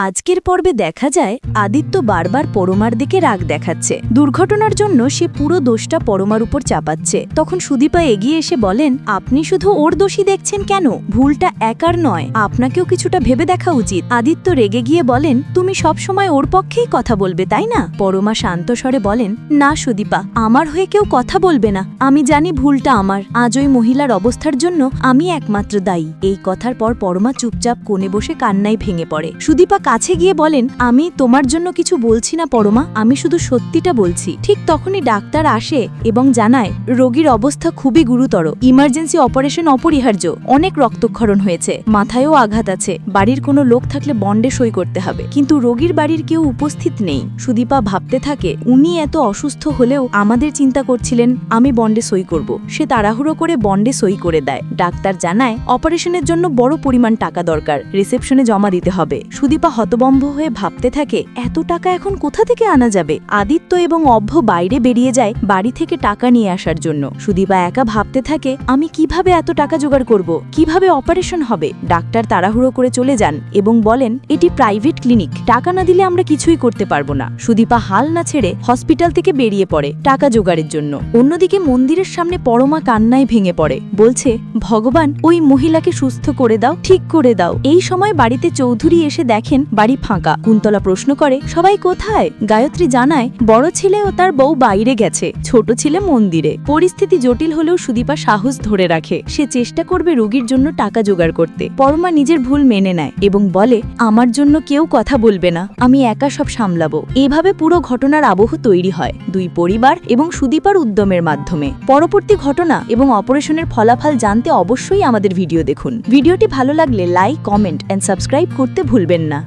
আজকের পর্বে দেখা যায় আদিত্য বারবার পরমার দিকে রাগ দেখাচ্ছে। দুর্ঘটনার জন্য সে পুরো দোষটা পরমার উপর চাপাচ্ছে। তখন সুদীপা এগিয়ে এসে বলেন, আপনি শুধু ওর দোষী দেখছেন কেন? ভুলটা একার নয়, আপনাকেও কিছুটা ভেবে দেখা উচিত। আদিত্য রেগে গিয়ে বলেন, তুমি সব সময় ওর পক্ষেই কথা বলবে তাই না? পরমা শান্ত স্বরে বলেন, না সুদীপা, আমার হয়ে কেউ কথা বলবে না। আমি জানি ভুলটা আমার। আজ ওই মহিলার অবস্থার জন্য আমি একমাত্র দায়ী। এই কথার পর পরমা চুপচাপ কোণে বসে কান্নায় ভেঙে পড়ে। সুদীপা কাছে গিয়ে বলেন, আমি তোমার জন্য কিছু বলছি না পরমা, আমি শুধু সত্যিটা বলছি। ঠিক তখনই ডাক্তার আসে এবং জানায় রোগীর অবস্থা খুবই গুরুতর, ইমার্জেন্সি অপারেশন অপরিহার্য, অনেক রক্তক্ষরণ হয়েছে, মাথায়ও আঘাত আছে, বাড়ির কোনো লোক থাকলে বন্ডে সই করতে হবে। কিন্তু রোগীর বাড়ির কেউ উপস্থিত নেই। সুদীপা ভাবতে থাকে, উনি এত অসুস্থ হলেও আমাদের চিন্তা করছিলেন আমি বন্ডে সই করব। সে তাড়াহুড়ো করে বন্ডে সই করে দেয়। ডাক্তার জানায় অপারেশনের জন্য বড় পরিমাণ টাকা দরকার, রিসেপশনে জমা দিতে হবে। সুদীপা হতবম্ব হয়ে ভাবতে থাকে, এত টাকা এখন কোথা থেকে আনা যাবে? আদিত্য এবং অভ্য বাইরে বেরিয়ে যায় বাড়ি থেকে টাকা নিয়ে আসার জন্য। সুদীপা একা ভাবতে থাকে, আমি কিভাবে এত টাকা জোগাড় করব, কিভাবে অপারেশন হবে? ডাক্তার তাড়াহুড়ো করে চলে যান এবং বলেন, এটি প্রাইভেট ক্লিনিক, টাকা না দিলে আমরা কিছুই করতে পারবো না। সুদীপা হাল না ছেড়ে হসপিটাল থেকে বেরিয়ে পড়ে টাকা জোগাড়ের জন্য। অন্যদিকে মন্দিরের সামনে পরমা কান্নায় ভেঙে পড়ে, বলছে, ভগবান, ওই মহিলাকে সুস্থ করে দাও, ঠিক করে দাও। এই সময় বাড়িতে চৌধুরী এসে দেখেন বাড়ি ফাঁকা। কুন্তলা প্রশ্ন করে, সবাই কোথায়? গায়ত্রী জানায়, বড় ছেলে ও তার বউ বাইরে গেছে, ছোট ছেলে মন্দিরে। পরিস্থিতি জটিল হলেও সুদীপা সাহস ধরে রাখে। সে চেষ্টা করবে রোগীর জন্য টাকা জোগাড় করতে। পরমা নিজের ভুল মেনে নেয় এবং বলে, আমার জন্য কেউ কথা বলবে না, আমি একা সব সামলাবো। এভাবে পুরো ঘটনার আবহ তৈরি হয় দুই পরিবার এবং সুদীপার উদ্যমের মাধ্যমে। পরবর্তী ঘটনা এবং অপারেশনের ফলাফল জানতে অবশ্যই আমাদের ভিডিও দেখুন। ভিডিওটি ভালো লাগলে লাইক, কমেন্ট এন্ড সাবস্ক্রাইব করতে ভুলবেন না।